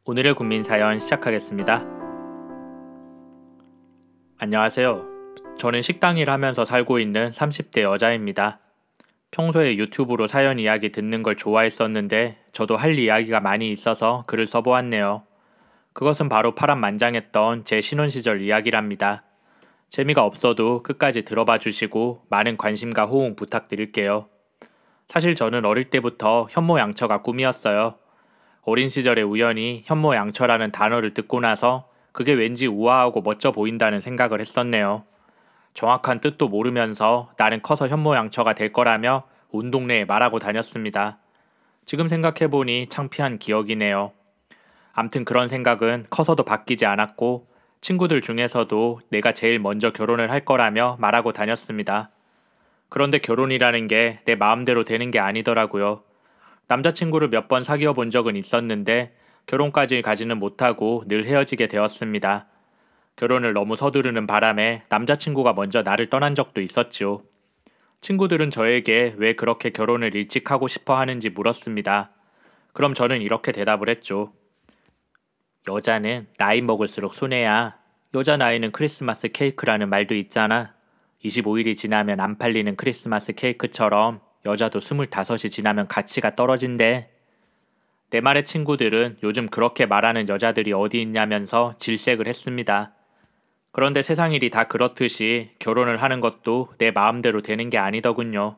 오늘의 국민사연 시작하겠습니다. 안녕하세요. 저는 식당 일 하면서 살고 있는 30대 여자입니다. 평소에 유튜브로 사연 이야기 듣는 걸 좋아했었는데 저도 할 이야기가 많이 있어서 글을 써보았네요. 그것은 바로 파란만장했던 제 신혼 시절 이야기랍니다. 재미가 없어도 끝까지 들어봐 주시고 많은 관심과 호응 부탁드릴게요. 사실 저는 어릴 때부터 현모양처가 꿈이었어요. 어린 시절에 우연히 현모양처라는 단어를 듣고 나서 그게 왠지 우아하고 멋져 보인다는 생각을 했었네요. 정확한 뜻도 모르면서 나는 커서 현모양처가 될 거라며 온 동네에 말하고 다녔습니다. 지금 생각해보니 창피한 기억이네요. 암튼 그런 생각은 커서도 바뀌지 않았고 친구들 중에서도 내가 제일 먼저 결혼을 할 거라며 말하고 다녔습니다. 그런데 결혼이라는 게 내 마음대로 되는 게 아니더라고요. 남자친구를 몇 번 사귀어 본 적은 있었는데 결혼까지 가지는 못하고 늘 헤어지게 되었습니다. 결혼을 너무 서두르는 바람에 남자친구가 먼저 나를 떠난 적도 있었죠. 친구들은 저에게 왜 그렇게 결혼을 일찍 하고 싶어 하는지 물었습니다. 그럼 저는 이렇게 대답을 했죠. 여자는 나이 먹을수록 손해야. 여자 나이는 크리스마스 케이크라는 말도 있잖아. 25일이 지나면 안 팔리는 크리스마스 케이크처럼 여자도 25이 지나면 가치가 떨어진대. 내 말의 친구들은 요즘 그렇게 말하는 여자들이 어디 있냐면서 질색을 했습니다. 그런데 세상 일이 다 그렇듯이 결혼을 하는 것도 내 마음대로 되는 게 아니더군요.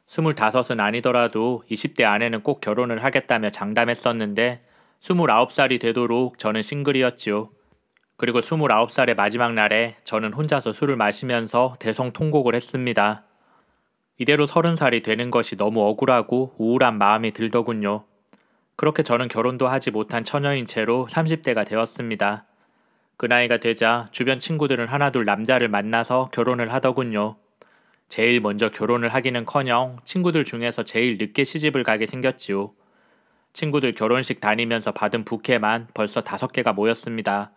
25은 아니더라도 20대 안에는 꼭 결혼을 하겠다며 장담했었는데 29살이 되도록 저는 싱글이었지요. 그리고 29살의 마지막 날에 저는 혼자서 술을 마시면서 대성통곡을 했습니다. 이대로 30살이 되는 것이 너무 억울하고 우울한 마음이 들더군요. 그렇게 저는 결혼도 하지 못한 처녀인 채로 30대가 되었습니다. 그 나이가 되자 주변 친구들은 하나둘 남자를 만나서 결혼을 하더군요. 제일 먼저 결혼을 하기는커녕 친구들 중에서 제일 늦게 시집을 가게 생겼지요. 친구들 결혼식 다니면서 받은 부케만 벌써 5개가 모였습니다.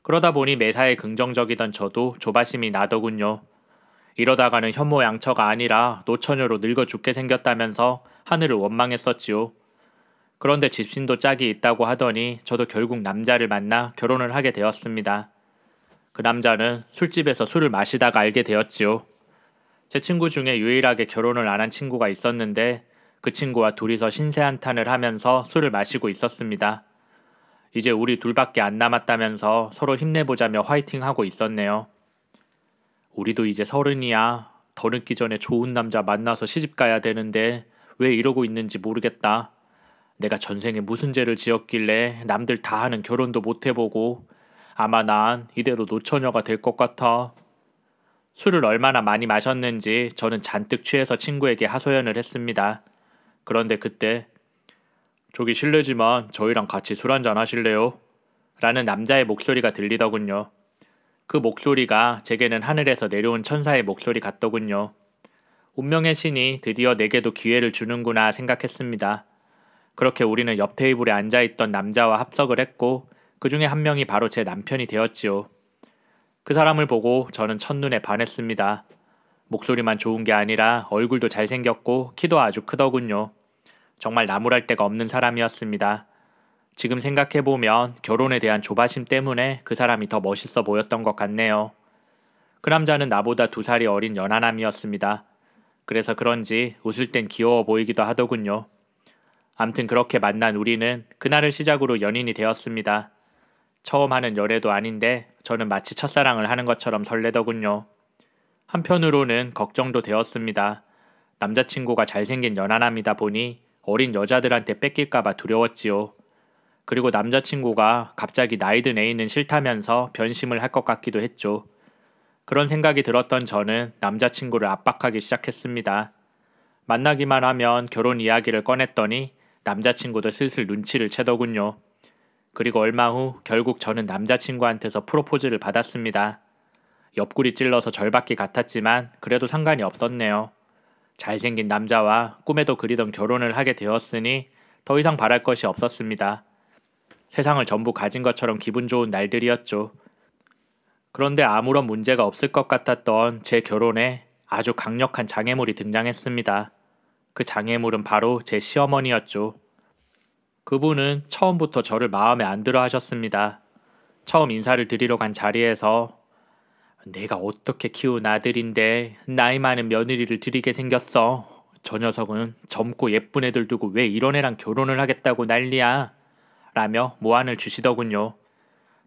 그러다 보니 매사에 긍정적이던 저도 조바심이 나더군요. 이러다가는 현모양처가 아니라 노처녀로 늙어 죽게 생겼다면서 하늘을 원망했었지요. 그런데 집신도 짝이 있다고 하더니 저도 결국 남자를 만나 결혼을 하게 되었습니다. 그 남자는 술집에서 술을 마시다가 알게 되었지요. 제 친구 중에 유일하게 결혼을 안 한 친구가 있었는데 그 친구와 둘이서 신세한탄을 하면서 술을 마시고 있었습니다. 이제 우리 둘밖에 안 남았다면서 서로 힘내보자며 화이팅하고 있었네요. 우리도 이제 30이야. 더 늦기 전에 좋은 남자 만나서 시집가야 되는데 왜 이러고 있는지 모르겠다. 내가 전생에 무슨 죄를 지었길래 남들 다 하는 결혼도 못 해보고 아마 난 이대로 노처녀가 될 것 같아. 술을 얼마나 많이 마셨는지 저는 잔뜩 취해서 친구에게 하소연을 했습니다. 그런데 그때 저기 실례지만 저희랑 같이 술 한잔 하실래요? 라는 남자의 목소리가 들리더군요. 그 목소리가 제게는 하늘에서 내려온 천사의 목소리 같더군요. 운명의 신이 드디어 내게도 기회를 주는구나 생각했습니다. 그렇게 우리는 옆 테이블에 앉아있던 남자와 합석을 했고 그 중에 한 명이 바로 제 남편이 되었지요. 그 사람을 보고 저는 첫눈에 반했습니다. 목소리만 좋은 게 아니라 얼굴도 잘생겼고 키도 아주 크더군요. 정말 나무랄 데가 없는 사람이었습니다. 지금 생각해보면 결혼에 대한 조바심 때문에 그 사람이 더 멋있어 보였던 것 같네요. 그 남자는 나보다 2살이 어린 연하남이었습니다. 그래서 그런지 웃을 땐 귀여워 보이기도 하더군요. 암튼 그렇게 만난 우리는 그날을 시작으로 연인이 되었습니다. 처음 하는 연애도 아닌데 저는 마치 첫사랑을 하는 것처럼 설레더군요. 한편으로는 걱정도 되었습니다. 남자친구가 잘생긴 연하남이다 보니 어린 여자들한테 뺏길까봐 두려웠지요. 그리고 남자친구가 갑자기 나이든 애인은 싫다면서 변심을 할 것 같기도 했죠. 그런 생각이 들었던 저는 남자친구를 압박하기 시작했습니다. 만나기만 하면 결혼 이야기를 꺼냈더니 남자친구도 슬슬 눈치를 채더군요. 그리고 얼마 후 결국 저는 남자친구한테서 프로포즈를 받았습니다. 옆구리 찔러서 절받기 같았지만 그래도 상관이 없었네요. 잘생긴 남자와 꿈에도 그리던 결혼을 하게 되었으니 더 이상 바랄 것이 없었습니다. 세상을 전부 가진 것처럼 기분 좋은 날들이었죠. 그런데 아무런 문제가 없을 것 같았던 제 결혼에 아주 강력한 장애물이 등장했습니다. 그 장애물은 바로 제 시어머니였죠. 그분은 처음부터 저를 마음에 안 들어 하셨습니다. 처음 인사를 드리러 간 자리에서 내가 어떻게 키운 아들인데 나이 많은 며느리를 들이게 생겼어. 저 녀석은 젊고 예쁜 애들 두고 왜 이런 애랑 결혼을 하겠다고 난리야. 라며 모안을 주시더군요.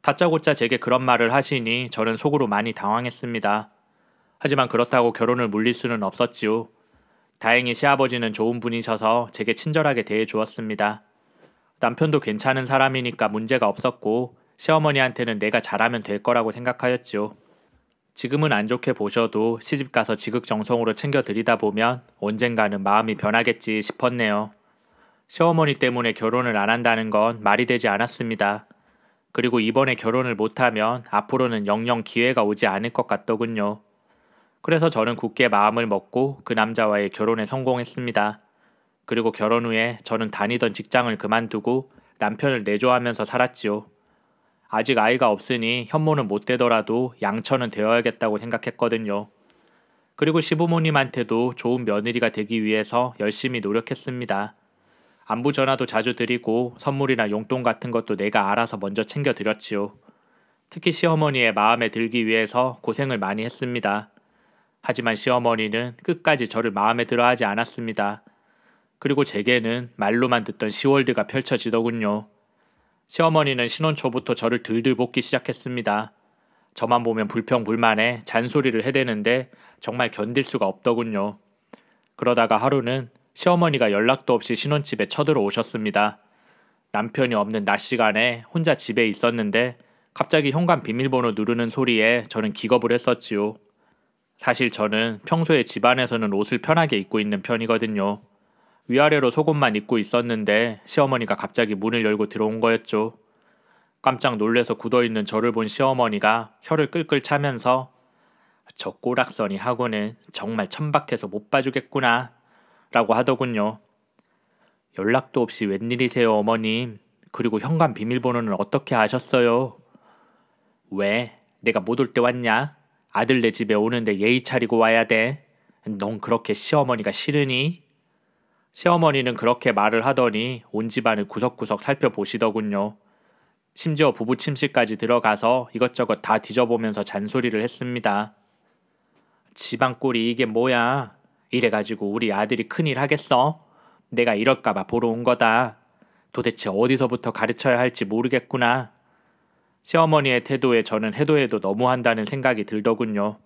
다짜고짜 제게 그런 말을 하시니 저는 속으로 많이 당황했습니다. 하지만 그렇다고 결혼을 물릴 수는 없었지요. 다행히 시아버지는 좋은 분이셔서 제게 친절하게 대해 주었습니다. 남편도 괜찮은 사람이니까 문제가 없었고 시어머니한테는 내가 잘하면 될 거라고 생각하였지요. 지금은 안 좋게 보셔도 시집가서 지극정성으로 챙겨드리다 보면 언젠가는 마음이 변하겠지 싶었네요. 시어머니 때문에 결혼을 안 한다는 건 말이 되지 않았습니다. 그리고 이번에 결혼을 못하면 앞으로는 영영 기회가 오지 않을 것 같더군요. 그래서 저는 굳게 마음을 먹고 그 남자와의 결혼에 성공했습니다. 그리고 결혼 후에 저는 다니던 직장을 그만두고 남편을 내조하면서 살았지요. 아직 아이가 없으니 현모는 못 되더라도 양처는 되어야겠다고 생각했거든요. 그리고 시부모님한테도 좋은 며느리가 되기 위해서 열심히 노력했습니다. 안부 전화도 자주 드리고 선물이나 용돈 같은 것도 내가 알아서 먼저 챙겨드렸지요. 특히 시어머니의 마음에 들기 위해서 고생을 많이 했습니다. 하지만 시어머니는 끝까지 저를 마음에 들어 하지 않았습니다. 그리고 제게는 말로만 듣던 시월드가 펼쳐지더군요. 시어머니는 신혼 초부터 저를 들들 볶기 시작했습니다. 저만 보면 불평불만에 잔소리를 해대는데 정말 견딜 수가 없더군요. 그러다가 하루는 시어머니가 연락도 없이 신혼집에 쳐들어오셨습니다. 남편이 없는 낮 시간에 혼자 집에 있었는데 갑자기 현관 비밀번호 누르는 소리에 저는 기겁을 했었지요. 사실 저는 평소에 집안에서는 옷을 편하게 입고 있는 편이거든요. 위아래로 속옷만 입고 있었는데 시어머니가 갑자기 문을 열고 들어온 거였죠. 깜짝 놀래서 굳어있는 저를 본 시어머니가 혀를 끌끌 차면서 저 꼬락서니 하고는 정말 천박해서 못 봐주겠구나 라고 하더군요. 연락도 없이 웬일이세요 어머님. 그리고 현관 비밀번호는 어떻게 아셨어요? 왜? 내가 못 올 때 왔냐? 아들네 집에 오는데 예의 차리고 와야 돼. 넌 그렇게 시어머니가 싫으니? 시어머니는 그렇게 말을 하더니 온 집안을 구석구석 살펴보시더군요. 심지어 부부 침실까지 들어가서 이것저것 다 뒤져보면서 잔소리를 했습니다. 집안 꼴이 이게 뭐야? 이래가지고 우리 아들이 큰일 하겠어? 내가 이럴까봐 보러 온 거다. 도대체 어디서부터 가르쳐야 할지 모르겠구나. 시어머니의 태도에 저는 해도 해도 너무한다는 생각이 들더군요.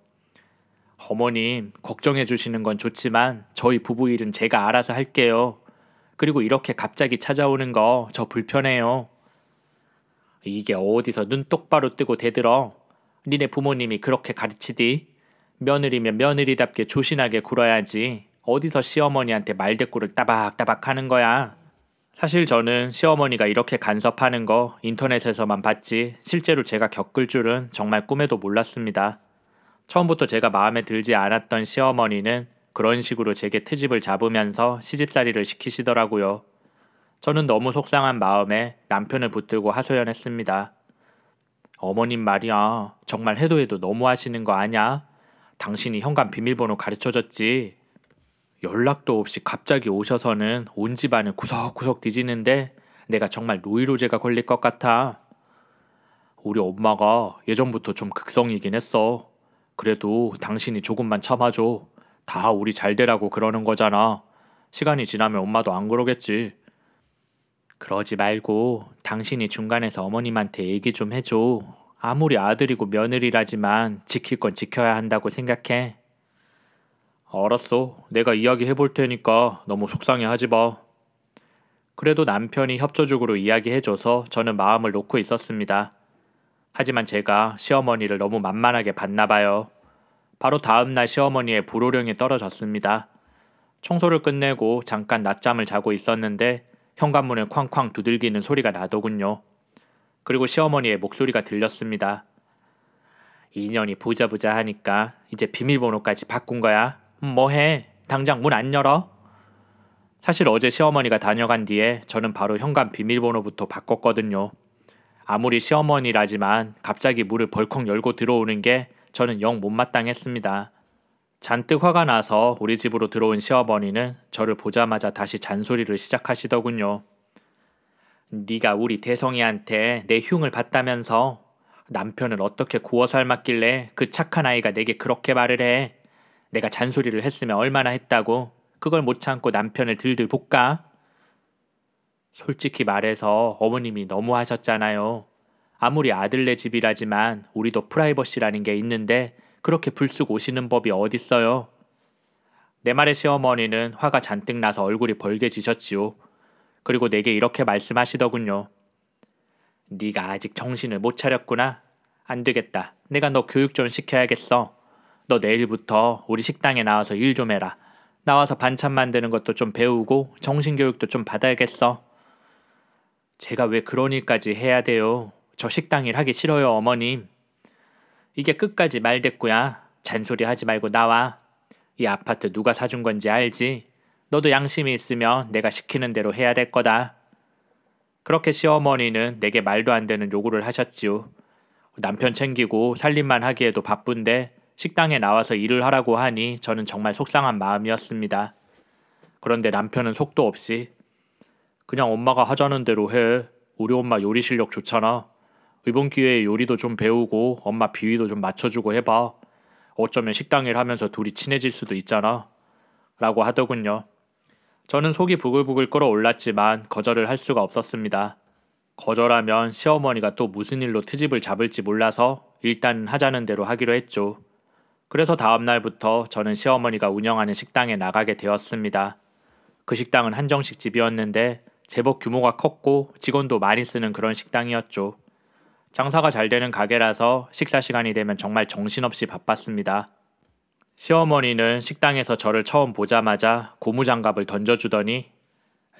어머님, 걱정해 주시는 건 좋지만 저희 부부 일은 제가 알아서 할게요. 그리고 이렇게 갑자기 찾아오는 거 저 불편해요. 이게 어디서 눈 똑바로 뜨고 대들어. 니네 부모님이 그렇게 가르치디? 며느리면 며느리답게 조신하게 굴어야지. 어디서 시어머니한테 말대꾸를 따박따박 하는 거야. 사실 저는 시어머니가 이렇게 간섭하는 거 인터넷에서만 봤지 실제로 제가 겪을 줄은 정말 꿈에도 몰랐습니다. 처음부터 제가 마음에 들지 않았던 시어머니는 그런 식으로 제게 트집을 잡으면서 시집살이를 시키시더라고요. 저는 너무 속상한 마음에 남편을 붙들고 하소연했습니다. 어머님 말이야. 정말 해도 해도 너무 하시는 거 아냐? 당신이 현관 비밀번호 가르쳐줬지. 연락도 없이 갑자기 오셔서는 온 집안을 구석구석 뒤지는데 내가 정말 노이로제가 걸릴 것 같아. 우리 엄마가 예전부터 좀 극성이긴 했어. 그래도 당신이 조금만 참아줘. 다 우리 잘 되라고 그러는 거잖아. 시간이 지나면 엄마도 안 그러겠지. 그러지 말고 당신이 중간에서 어머님한테 얘기 좀 해줘. 아무리 아들이고 며느리라지만 지킬 건 지켜야 한다고 생각해. 알았어. 내가 이야기해 볼 테니까 너무 속상해하지 마. 그래도 남편이 협조적으로 이야기해줘서 저는 마음을 놓고 있었습니다. 하지만 제가 시어머니를 너무 만만하게 봤나 봐요. 바로 다음 날 시어머니의 불호령이 떨어졌습니다. 청소를 끝내고 잠깐 낮잠을 자고 있었는데 현관문을 쾅쾅 두들기는 소리가 나더군요. 그리고 시어머니의 목소리가 들렸습니다. 인연이 보자보자 하니까 이제 비밀번호까지 바꾼 거야. 뭐해? 당장 문 안 열어? 사실 어제 시어머니가 다녀간 뒤에 저는 바로 현관 비밀번호부터 바꿨거든요. 아무리 시어머니라지만 갑자기 문을 벌컥 열고 들어오는 게 저는 영 못마땅했습니다. 잔뜩 화가 나서 우리 집으로 들어온 시어머니는 저를 보자마자 다시 잔소리를 시작하시더군요. 네가 우리 대성이한테 내 흉을 봤다면서 남편을 어떻게 구워 삶았길래 그 착한 아이가 내게 그렇게 말을 해. 내가 잔소리를 했으면 얼마나 했다고. 그걸 못 참고 남편을 들들 볶아. 솔직히 말해서 어머님이 너무 하셨잖아요. 아무리 아들네 집이라지만 우리도 프라이버시라는 게 있는데 그렇게 불쑥 오시는 법이 어딨어요. 내 말에 시어머니는 화가 잔뜩 나서 얼굴이 벌개지셨지요. 그리고 내게 이렇게 말씀하시더군요. 네가 아직 정신을 못 차렸구나. 안 되겠다. 내가 너 교육 좀 시켜야겠어. 너 내일부터 우리 식당에 나와서 일 좀 해라. 나와서 반찬 만드는 것도 좀 배우고 정신교육도 좀 받아야겠어. 제가 왜 그런 일까지 해야 돼요? 저 식당 일 하기 싫어요, 어머님. 이게 끝까지 말대꾸야. 잔소리 하지 말고 나와. 이 아파트 누가 사준 건지 알지? 너도 양심이 있으면 내가 시키는 대로 해야 될 거다. 그렇게 시어머니는 내게 말도 안 되는 요구를 하셨지요. 남편 챙기고 살림만 하기에도 바쁜데 식당에 나와서 일을 하라고 하니 저는 정말 속상한 마음이었습니다. 그런데 남편은 속도 없이 그냥 엄마가 하자는 대로 해. 우리 엄마 요리 실력 좋잖아. 이번 기회에 요리도 좀 배우고 엄마 비위도 좀 맞춰주고 해봐. 어쩌면 식당 일 하면서 둘이 친해질 수도 있잖아. 라고 하더군요. 저는 속이 부글부글 끓어올랐지만 거절을 할 수가 없었습니다. 거절하면 시어머니가 또 무슨 일로 트집을 잡을지 몰라서 일단 하자는 대로 하기로 했죠. 그래서 다음 날부터 저는 시어머니가 운영하는 식당에 나가게 되었습니다. 그 식당은 한정식 집이었는데 제법 규모가 컸고 직원도 많이 쓰는 그런 식당이었죠. 장사가 잘 되는 가게라서 식사 시간이 되면 정말 정신없이 바빴습니다. 시어머니는 식당에서 저를 처음 보자마자 고무장갑을 던져주더니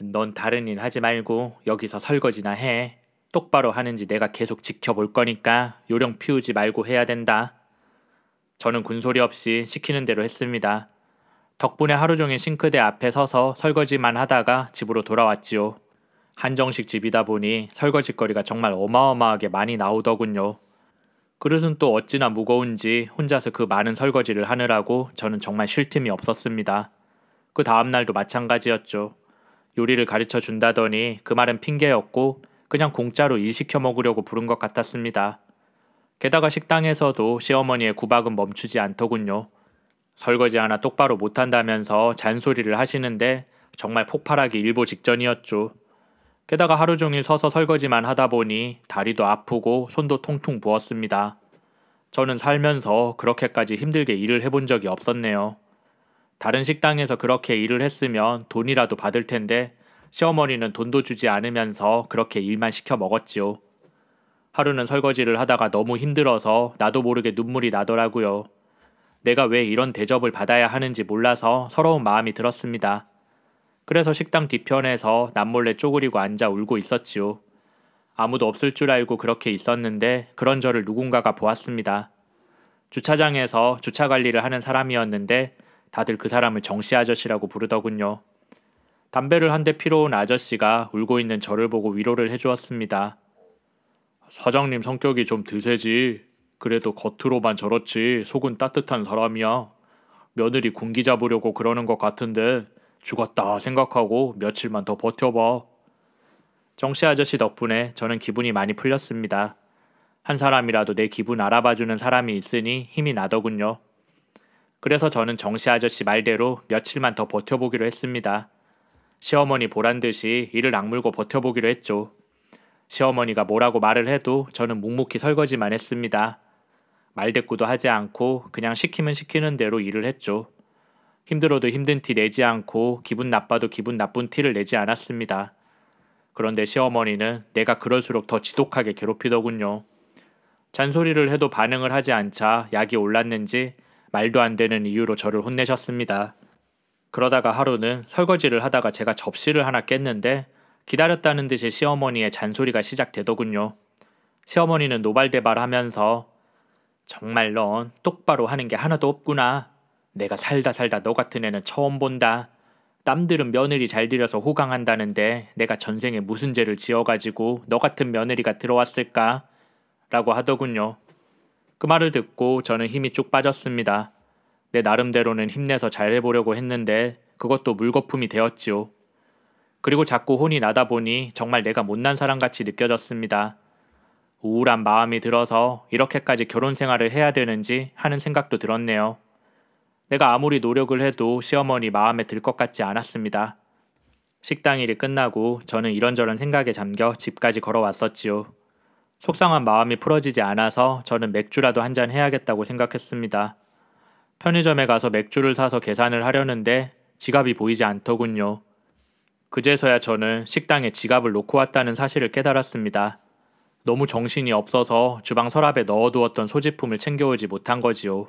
넌 다른 일 하지 말고 여기서 설거지나 해. 똑바로 하는지 내가 계속 지켜볼 거니까 요령 피우지 말고 해야 된다. 저는 군소리 없이 시키는 대로 했습니다. 덕분에 하루 종일 싱크대 앞에 서서 설거지만 하다가 집으로 돌아왔지요. 한정식 집이다 보니 설거지거리가 정말 어마어마하게 많이 나오더군요. 그릇은 또 어찌나 무거운지 혼자서 그 많은 설거지를 하느라고 저는 정말 쉴 틈이 없었습니다. 그 다음 날도 마찬가지였죠. 요리를 가르쳐 준다더니 그 말은 핑계였고 그냥 공짜로 일 시켜 먹으려고 부른 것 같았습니다. 게다가 식당에서도 시어머니의 구박은 멈추지 않더군요. 설거지 하나 똑바로 못한다면서 잔소리를 하시는데 정말 폭발하기 일보 직전이었죠. 게다가 하루 종일 서서 설거지만 하다 보니 다리도 아프고 손도 통통 부었습니다. 저는 살면서 그렇게까지 힘들게 일을 해본 적이 없었네요. 다른 식당에서 그렇게 일을 했으면 돈이라도 받을 텐데 시어머니는 돈도 주지 않으면서 그렇게 일만 시켜 먹었지요. 하루는 설거지를 하다가 너무 힘들어서 나도 모르게 눈물이 나더라고요. 내가 왜 이런 대접을 받아야 하는지 몰라서 서러운 마음이 들었습니다. 그래서 식당 뒤편에서 남몰래 쪼그리고 앉아 울고 있었지요. 아무도 없을 줄 알고 그렇게 있었는데 그런 저를 누군가가 보았습니다. 주차장에서 주차 관리를 하는 사람이었는데 다들 그 사람을 정씨 아저씨라고 부르더군요. 담배를 한 대 피러 온 아저씨가 울고 있는 저를 보고 위로를 해주었습니다. 사장님 성격이 좀 드세지. 그래도 겉으로만 저렇지 속은 따뜻한 사람이야. 며느리 군기 잡으려고 그러는 것 같은데 죽었다 생각하고 며칠만 더 버텨봐. 정씨 아저씨 덕분에 저는 기분이 많이 풀렸습니다. 한 사람이라도 내 기분 알아봐주는 사람이 있으니 힘이 나더군요. 그래서 저는 정씨 아저씨 말대로 며칠만 더 버텨보기로 했습니다. 시어머니 보란 듯이 이를 악물고 버텨보기로 했죠. 시어머니가 뭐라고 말을 해도 저는 묵묵히 설거지만 했습니다. 말대꾸도 하지 않고 그냥 시키면 시키는 대로 일을 했죠. 힘들어도 힘든 티 내지 않고 기분 나빠도 기분 나쁜 티를 내지 않았습니다. 그런데 시어머니는 내가 그럴수록 더 지독하게 괴롭히더군요. 잔소리를 해도 반응을 하지 않자 약이 올랐는지 말도 안 되는 이유로 저를 혼내셨습니다. 그러다가 하루는 설거지를 하다가 제가 접시를 하나 깼는데 기다렸다는 듯이 시어머니의 잔소리가 시작되더군요. 시어머니는 노발대발하면서 정말 넌 똑바로 하는 게 하나도 없구나. 내가 살다 너 같은 애는 처음 본다. 남들은 며느리 잘 들여서 호강한다는데 내가 전생에 무슨 죄를 지어가지고 너 같은 며느리가 들어왔을까? 라고 하더군요. 그 말을 듣고 저는 힘이 쭉 빠졌습니다. 내 나름대로는 힘내서 잘해보려고 했는데 그것도 물거품이 되었지요. 그리고 자꾸 혼이 나다 보니 정말 내가 못난 사람같이 느껴졌습니다. 우울한 마음이 들어서 이렇게까지 결혼 생활을 해야 되는지 하는 생각도 들었네요. 내가 아무리 노력을 해도 시어머니 마음에 들 것 같지 않았습니다. 식당 일이 끝나고 저는 이런저런 생각에 잠겨 집까지 걸어왔었지요. 속상한 마음이 풀어지지 않아서 저는 맥주라도 한잔 해야겠다고 생각했습니다. 편의점에 가서 맥주를 사서 계산을 하려는데 지갑이 보이지 않더군요. 그제서야 저는 식당에 지갑을 놓고 왔다는 사실을 깨달았습니다. 너무 정신이 없어서 주방 서랍에 넣어두었던 소지품을 챙겨오지 못한 거지요.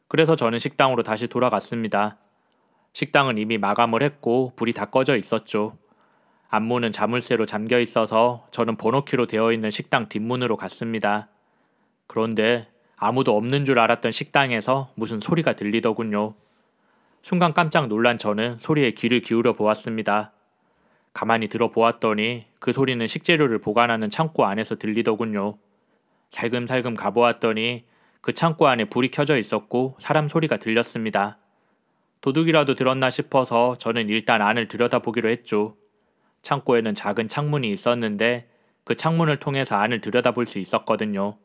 그래서 저는 식당으로 다시 돌아갔습니다. 식당은 이미 마감을 했고 불이 다 꺼져 있었죠. 앞문은 자물쇠로 잠겨 있어서 저는 번호키로 되어 있는 식당 뒷문으로 갔습니다. 그런데 아무도 없는 줄 알았던 식당에서 무슨 소리가 들리더군요. 순간 깜짝 놀란 저는 소리에 귀를 기울여 보았습니다. 가만히 들어보았더니 그 소리는 식재료를 보관하는 창고 안에서 들리더군요. 살금살금 가보았더니 그 창고 안에 불이 켜져 있었고 사람 소리가 들렸습니다. 도둑이라도 들었나 싶어서 저는 일단 안을 들여다보기로 했죠. 창고에는 작은 창문이 있었는데 그 창문을 통해서 안을 들여다볼 수 있었거든요.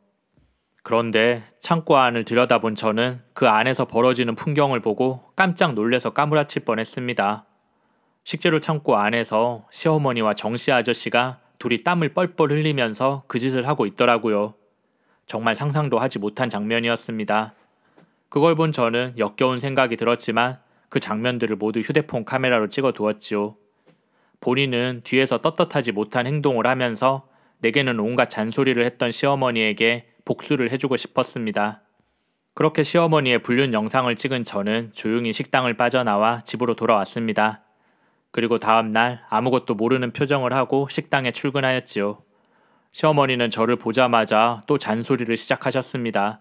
그런데 창고 안을 들여다본 저는 그 안에서 벌어지는 풍경을 보고 깜짝 놀라서 까무라칠 뻔했습니다. 식재료 창고 안에서 시어머니와 정씨 아저씨가 둘이 땀을 뻘뻘 흘리면서 그 짓을 하고 있더라고요. 정말 상상도 하지 못한 장면이었습니다. 그걸 본 저는 역겨운 생각이 들었지만 그 장면들을 모두 휴대폰 카메라로 찍어 두었지요. 본인은 뒤에서 떳떳하지 못한 행동을 하면서 내게는 온갖 잔소리를 했던 시어머니에게 복수를 해주고 싶었습니다. 그렇게 시어머니의 불륜 영상을 찍은 저는 조용히 식당을 빠져나와 집으로 돌아왔습니다. 그리고 다음날 아무것도 모르는 표정을 하고 식당에 출근하였지요. 시어머니는 저를 보자마자 또 잔소리를 시작하셨습니다.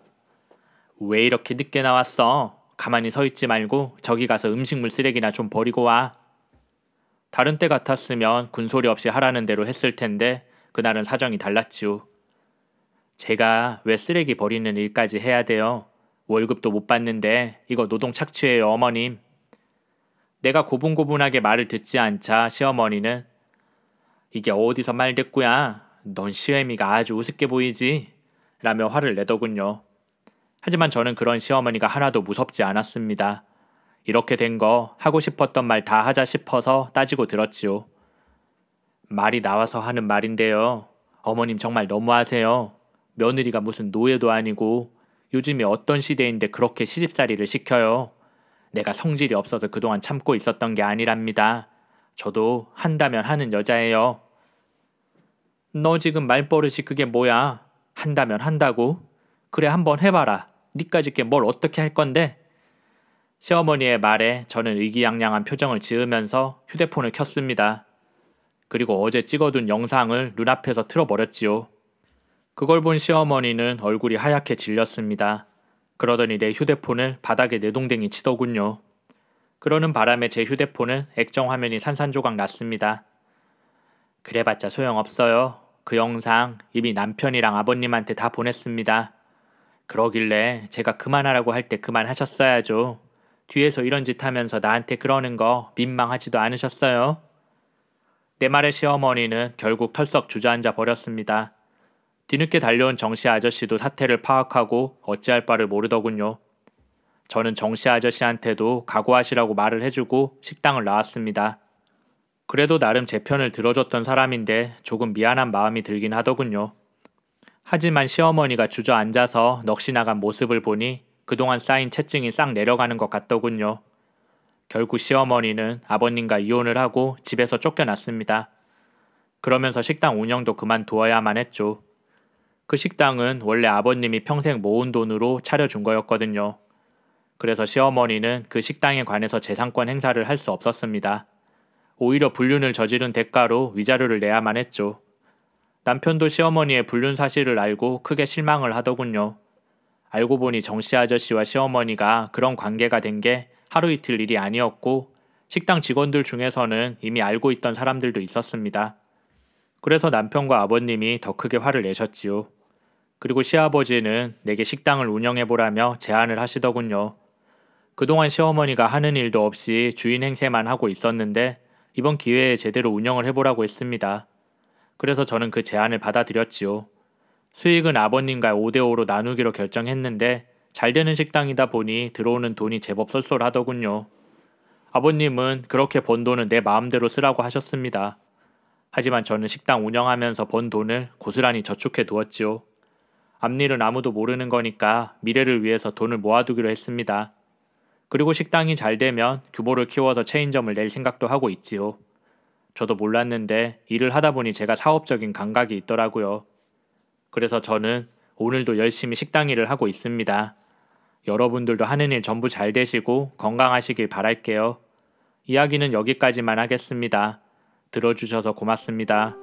왜 이렇게 늦게 나왔어? 가만히 서 있지 말고 저기 가서 음식물 쓰레기나 좀 버리고 와. 다른 때 같았으면 군소리 없이 하라는 대로 했을 텐데 그날은 사정이 달랐지요. 제가 왜 쓰레기 버리는 일까지 해야 돼요? 월급도 못 받는데 이거 노동 착취예요, 어머님. 내가 고분고분하게 말을 듣지 않자 시어머니는 이게 어디서 말대꾸야? 넌 시애미가 아주 우습게 보이지? 라며 화를 내더군요. 하지만 저는 그런 시어머니가 하나도 무섭지 않았습니다. 이렇게 된 거 하고 싶었던 말 다 하자 싶어서 따지고 들었지요. 말이 나와서 하는 말인데요. 어머님 정말 너무하세요. 며느리가 무슨 노예도 아니고 요즘에 어떤 시대인데 그렇게 시집살이를 시켜요. 내가 성질이 없어서 그동안 참고 있었던 게 아니랍니다. 저도 한다면 하는 여자예요. 너 지금 말버릇이 그게 뭐야? 한다면 한다고? 그래 한번 해봐라. 니까짓 게 뭘 어떻게 할 건데? 시어머니의 말에 저는 의기양양한 표정을 지으면서 휴대폰을 켰습니다. 그리고 어제 찍어둔 영상을 눈앞에서 틀어버렸지요. 그걸 본 시어머니는 얼굴이 하얗게 질렸습니다. 그러더니 내 휴대폰을 바닥에 내동댕이 치더군요. 그러는 바람에 제 휴대폰은 액정 화면이 산산조각 났습니다. 그래봤자 소용없어요. 그 영상 이미 남편이랑 아버님한테 다 보냈습니다. 그러길래 제가 그만하라고 할 때 그만하셨어야죠. 뒤에서 이런 짓 하면서 나한테 그러는 거 민망하지도 않으셨어요? 내 말에 시어머니는 결국 털썩 주저앉아 버렸습니다. 뒤늦게 달려온 정씨 아저씨도 사태를 파악하고 어찌할 바를 모르더군요. 저는 정씨 아저씨한테도 각오하시라고 말을 해주고 식당을 나왔습니다. 그래도 나름 제 편을 들어줬던 사람인데 조금 미안한 마음이 들긴 하더군요. 하지만 시어머니가 주저앉아서 넋이 나간 모습을 보니 그동안 쌓인 채증이 싹 내려가는 것 같더군요. 결국 시어머니는 아버님과 이혼을 하고 집에서 쫓겨났습니다. 그러면서 식당 운영도 그만두어야만 했죠. 그 식당은 원래 아버님이 평생 모은 돈으로 차려준 거였거든요. 그래서 시어머니는 그 식당에 관해서 재산권 행사를 할 수 없었습니다. 오히려 불륜을 저지른 대가로 위자료를 내야만 했죠. 남편도 시어머니의 불륜 사실을 알고 크게 실망을 하더군요. 알고 보니 정씨 아저씨와 시어머니가 그런 관계가 된 게 하루 이틀 일이 아니었고 식당 직원들 중에서는 이미 알고 있던 사람들도 있었습니다. 그래서 남편과 아버님이 더 크게 화를 내셨지요. 그리고 시아버지는 내게 식당을 운영해보라며 제안을 하시더군요. 그동안 시어머니가 하는 일도 없이 주인 행세만 하고 있었는데 이번 기회에 제대로 운영을 해보라고 했습니다. 그래서 저는 그 제안을 받아들였지요. 수익은 아버님과 5대5로 나누기로 결정했는데 잘 되는 식당이다 보니 들어오는 돈이 제법 쏠쏠하더군요. 아버님은 그렇게 번 돈은 내 마음대로 쓰라고 하셨습니다. 하지만 저는 식당 운영하면서 번 돈을 고스란히 저축해 두었지요. 앞일은 아무도 모르는 거니까 미래를 위해서 돈을 모아두기로 했습니다. 그리고 식당이 잘 되면 규모를 키워서 체인점을 낼 생각도 하고 있지요. 저도 몰랐는데 일을 하다 보니 제가 사업적인 감각이 있더라고요. 그래서 저는 오늘도 열심히 식당 일을 하고 있습니다. 여러분들도 하는 일 전부 잘 되시고 건강하시길 바랄게요. 이야기는 여기까지만 하겠습니다. 들어주셔서 고맙습니다.